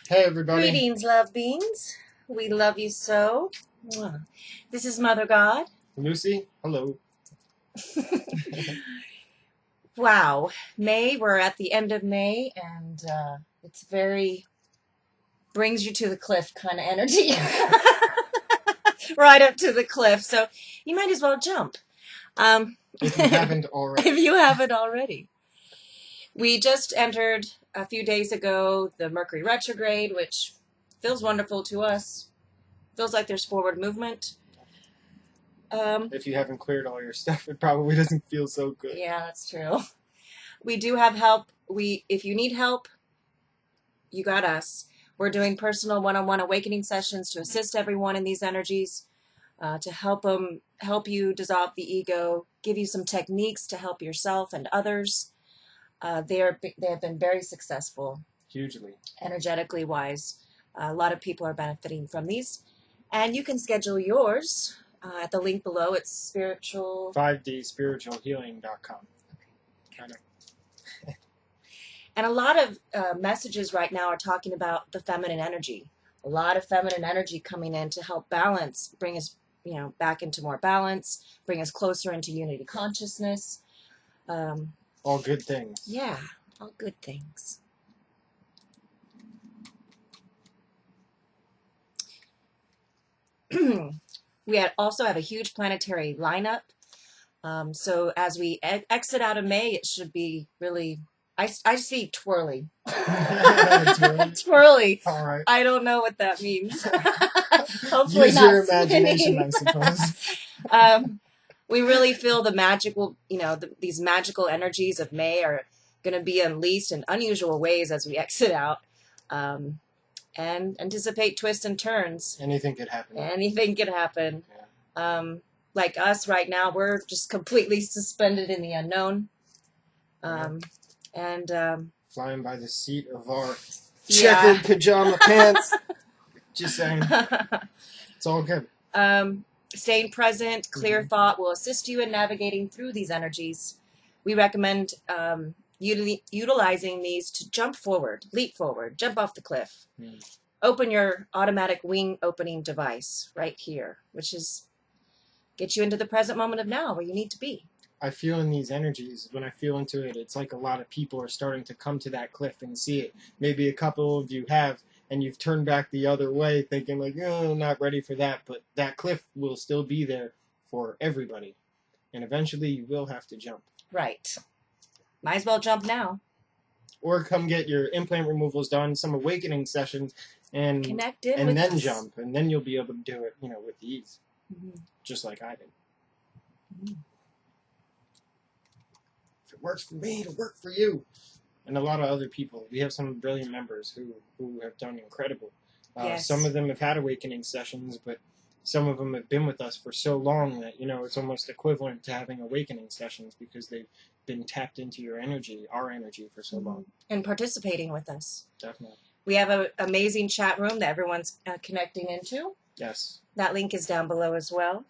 Hey everybody. Greetings, love beings. We love you so. Mwah. This is Mother God. Lucy, hello. Wow, May, we're at the end of May, and it's very brings you to the cliff kind of energy. Right up to the cliff, so you might as well jump. If you haven't already. If you haven't already. We just entered a few days ago the Mercury retrograde, which feels wonderful to us. Feels like there's forward movement. If you haven't cleared all your stuff, it probably doesn't feel so good. Yeah, that's true. We do have help. If you need help, you got us. We're doing personal one-on-one awakening sessions to assist everyone in these energies, to help you dissolve the ego, give you some techniques to help yourself and others. They have been very successful. Hugely. Energetically wise. A lot of people are benefiting from these. And you can schedule yours at the link below. It's spiritual... 5dspiritualhealing.com. Kind of. And a lot of messages right now are talking about the feminine energy. A lot of feminine energy coming in to help balance, bring us, back into more balance, bring us closer into unity consciousness. All good things. Yeah, all good things. We also have a huge planetary lineup. So as we exit out of May, it should be really... I see twirly. Twirly. All right. I don't know what that means. Hopefully Use not your imagination, spinning. I suppose. We really feel the magical, these magical energies of May are going to be unleashed in unusual ways as we exit out. And anticipate twists and turns. Anything could happen. Anything could happen. Yeah. Like us right now, we're just completely suspended in the unknown. Flying by the seat of our checkered pajama pants. Just saying. It's all good. Staying present, clear thought will assist you in navigating through these energies. We recommend utilizing these to jump forward, leap forward, jump off the cliff. Open your automatic wing opening device right here, which is get you into the present moment of now where you need to be. I feel in these energies, when I feel into it, it's like a lot of people are starting to come to that cliff and see it. Maybe a couple of you have, and you've turned back the other way thinking like, oh, I'm not ready for that. But that cliff will still be there for everybody. And eventually you will have to jump. Right. Might as well jump now. Or come get your implant removals done, some awakening sessions, and then jump. And then you'll be able to do it, with ease. Just like I did. If it works for me, it'll work for you. And a lot of other people. We have some brilliant members who have done incredible. Yes. Some of them have had awakening sessions, but some of them have been with us for so long that, it's almost equivalent to having awakening sessions because they've been tapped into your energy, our energy, for so long. And participating with us. Definitely. We have an amazing chat room that everyone's connecting into. Yes. That link is down below as well.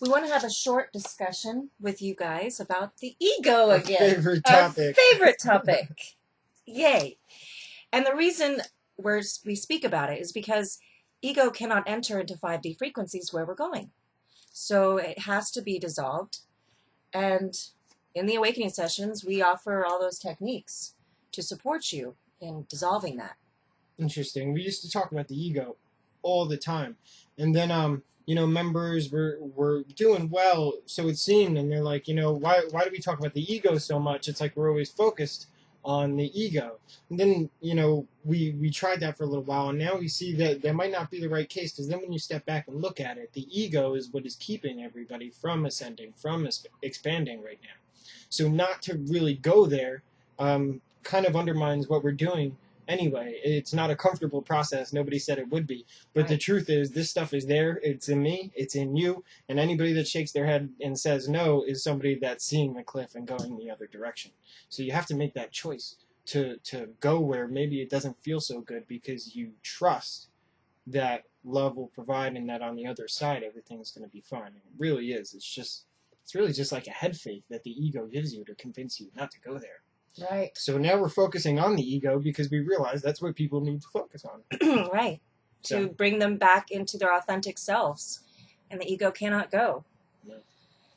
We want to have a short discussion with you guys about the ego again. Favorite topic. Our favorite topic. Yay. And the reason we speak about it is because ego cannot enter into 5D frequencies where we're going. So it has to be dissolved. And in the awakening sessions, we offer all those techniques to support you in dissolving that. Interesting. We used to talk about the ego all the time. And then, members were doing well, so it seemed, and they're like, why do we talk about the ego so much? It's like we're always focused on the ego. And then, we tried that for a little while, and now we see that that might not be the right case, because then when you step back and look at it, the ego is what is keeping everybody from ascending, from expanding right now. So not to really go there kind of undermines what we're doing. Anyway, it's not a comfortable process. Nobody said it would be. But The truth is, this stuff is there. It's in me. It's in you. And anybody that shakes their head and says no is somebody that's seeing the cliff and going the other direction. So you have to make that choice to go where maybe it doesn't feel so good because you trust that love will provide and that on the other side everything's going to be fine. And it really is. It's really just like a head fake that the ego gives you to convince you not to go there. Right. So now we're focusing on the ego because we realize that's what people need to focus on. Right. So. To bring them back into their authentic selves, and the ego cannot go. No.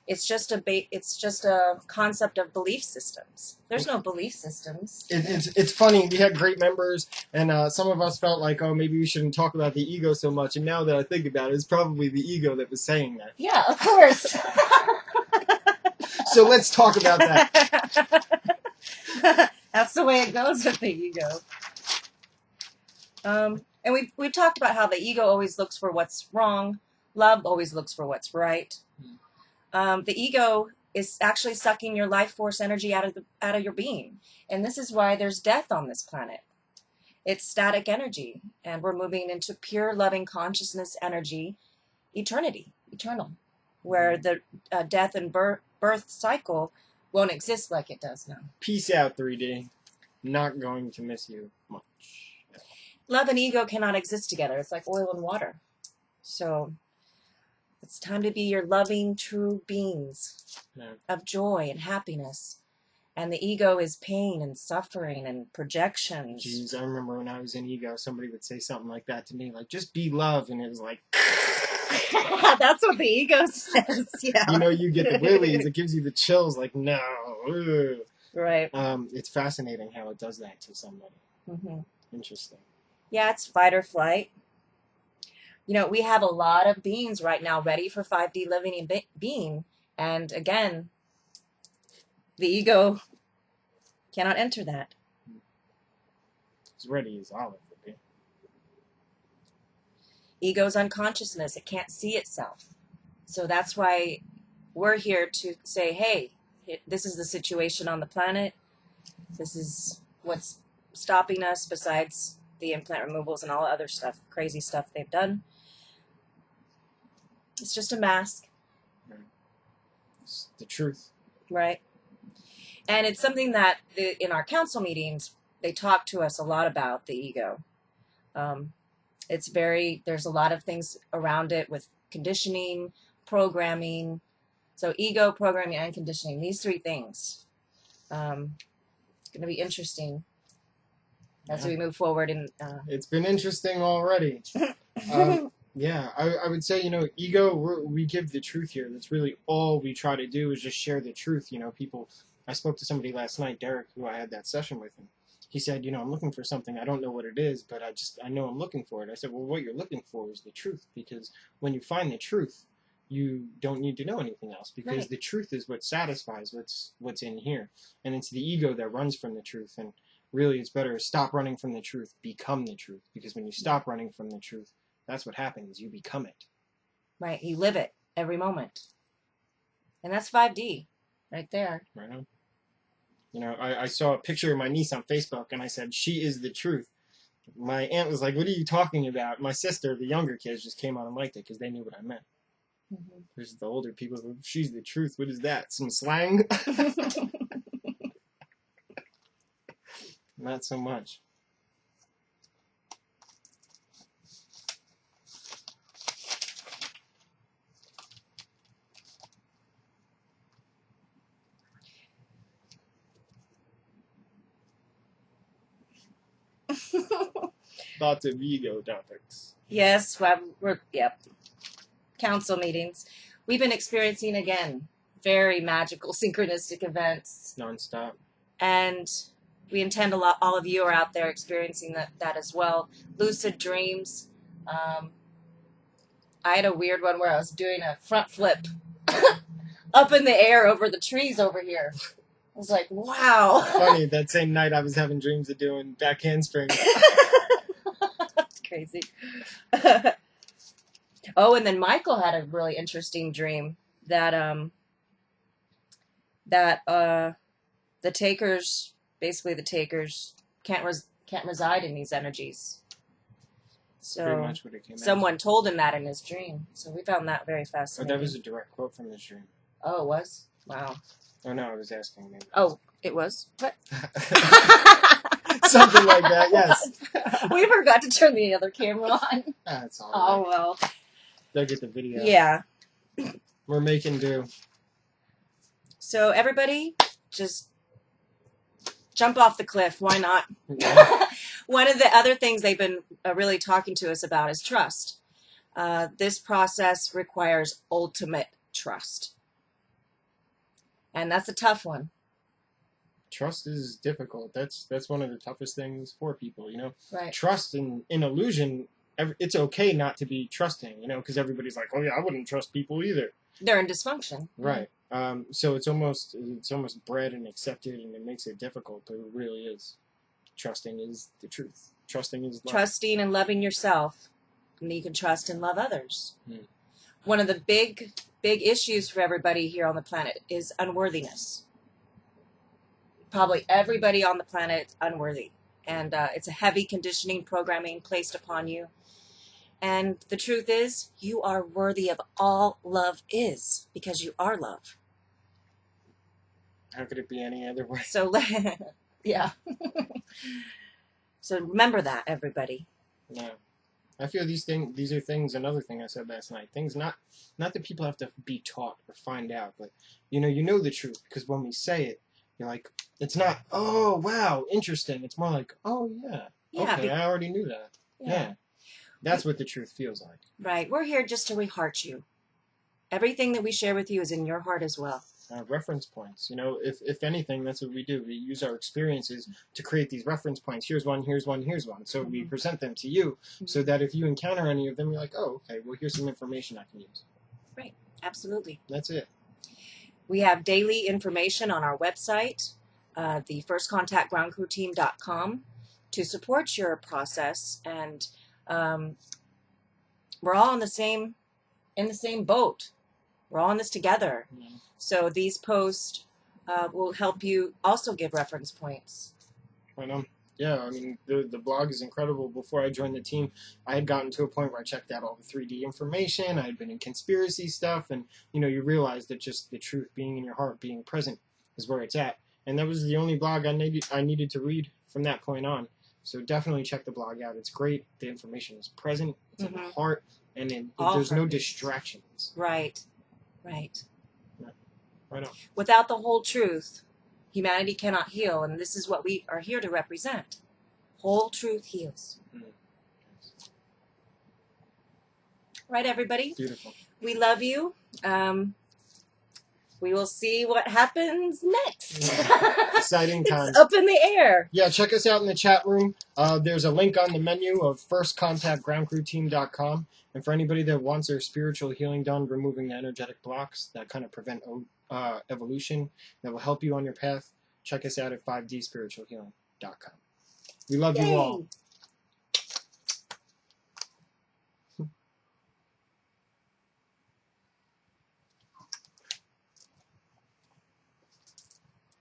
It's just a concept of belief systems. There's no belief systems. It's funny. We had great members, and some of us felt like, oh, maybe we shouldn't talk about the ego so much. And now that I think about it, it's probably the ego that was saying that. Yeah, of course. So let's talk about that. That's the way it goes with the ego. And we've talked about how the ego always looks for what's wrong. Love always looks for what's right. The ego is actually sucking your life force energy out of your being, and this is why there's death on this planet. It's static energy, and we're moving into pure loving consciousness energy, eternal, where the death and birth cycle won't exist like it does now. Peace out, 3D. Not going to miss you much. Love and ego cannot exist together. It's like oil and water. So it's time to be your loving, true beings of joy and happiness. And the ego is pain and suffering and projections. Jeez, I remember when I was in ego, somebody would say something like that to me, like, just be love. And it was like... That's what the ego says, yeah. You know, you get the willies. It gives you the chills, like, no. Ugh. Right. It's fascinating how it does that to somebody. Mm-hmm. Interesting. Yeah, it's fight or flight. You know, we have a lot of beings right now ready for 5D living and being. And again, the ego cannot enter that. It's ready as olive would be. Ego's unconsciousness. It can't see itself. So that's why we're here to say, hey, this is the situation on the planet. This is what's stopping us besides the implant removals and all the other stuff, crazy stuff they've done. It's just a mask. It's the truth. Right. And it's something that in our council meetings, they talk to us a lot about the ego. There's a lot of things around it with conditioning, programming. So ego, programming, and conditioning, these three things. It's going to be interesting as we move forward. It's been interesting already. Yeah, I would say, you know, ego, we give the truth here. That's really all we try to do is just share the truth. You know, people, I spoke to somebody last night, Derek, who I had that session with him. He said, you know, I'm looking for something. I don't know what it is, but I know I'm looking for it. I said, well, what you're looking for is the truth, because when you find the truth, you don't need to know anything else, because right. The truth is what satisfies what's in here. And it's the ego that runs from the truth. And really, it's better to stop running from the truth, become the truth. Because when you stop running from the truth, that's what happens. You become it. Right. You live it every moment. And that's 5D right there. Right on. You know, I saw a picture of my niece on Facebook, and I said, she is the truth. My aunt was like, what are you talking about? My sister, the younger kids, just came out and liked it because they knew what I meant. Mm-hmm. There's the older people who, she's the truth. What is that? Some slang? Not so much. Lots of ego topics. Yes, well, yep. Council meetings. We've been experiencing, again, very magical synchronistic events. Non-stop. And we intend all of you are out there experiencing that as well. Lucid dreams. I had a weird one where I was doing a front flip up in the air over the trees over here. I was like, wow. Funny, that same night I was having dreams of doing back handspring. That's crazy. Oh, and then Michael had a really interesting dream that the takers, basically the takers, can't reside in these energies. So pretty much what it came someone told him that in his dream. So we found that very fascinating. Oh, that was a direct quote from his dream. Oh, it was? Wow. Oh, no, I was asking maybe. Oh, it was? What? Something like that, yes. We forgot to turn the other camera on. That's all Oh, right. well. They'll get the video. Yeah. We're making do. So everybody, just jump off the cliff. Why not? Yeah. One of the other things they've been really talking to us about is trust. This process requires ultimate trust. And that's a tough one. Trust is difficult. That's one of the toughest things for people, you know. Right. Trust in illusion, it's okay not to be trusting, you know, because everybody's like, oh yeah, I wouldn't trust people either. They're in dysfunction. Right. So it's almost bred and accepted, and it makes it difficult, but it really is. Trusting is the truth. Trusting is love. Trusting and loving yourself, and you can trust and love others. One of the big issues for everybody here on the planet is unworthiness. Probably everybody on the planet is unworthy, and it's a heavy conditioning programming placed upon you. And the truth is, you are worthy of all love is, because you are love. How could it be any other way? So, yeah. So remember that, everybody. Yeah. I feel these are things, another thing I said last night, things not that people have to be taught or find out, but you know the truth, because when we say it, you're like, it's not, oh, wow, interesting. It's more like, oh, yeah, okay, I already knew that. Yeah. That's what the truth feels like. Right. We're here just to re-heart you. Everything that we share with you is in your heart as well. Reference points. You know, if anything, that's what we do. We use our experiences to create these reference points. Here's one, here's one, here's one. So we present them to you so that if you encounter any of them, you're like, oh, okay, well, here's some information I can use. Right. Absolutely. That's it. We have daily information on our website, the firstcontactgroundcrewteam.com, to support your process. And we're all in the same boat. We're all in this together. Yeah. So these posts will help you also give reference points. I know. Yeah, I mean, the blog is incredible. Before I joined the team, I had gotten to a point where I checked out all the 3D information. I had been in conspiracy stuff, and, you know, you realize that just the truth being in your heart, being present, is where it's at. And that was the only blog I needed to read from that point on. So definitely check the blog out. It's great. The information is present. It's in the heart, and there's no distractions. Right. Right. Right on. Without the whole truth, humanity cannot heal, and this is what we are here to represent. Whole truth heals. Right, everybody? Beautiful. We love you. We will see what happens next. Exciting times. It's up in the air. Yeah, check us out in the chat room. There's a link on the menu of firstcontactgroundcrewteam.com. And for anybody that wants their spiritual healing done, removing the energetic blocks that kind of prevent evolution, that will help you on your path, check us out at 5dspiritualhealing.com. We love you all.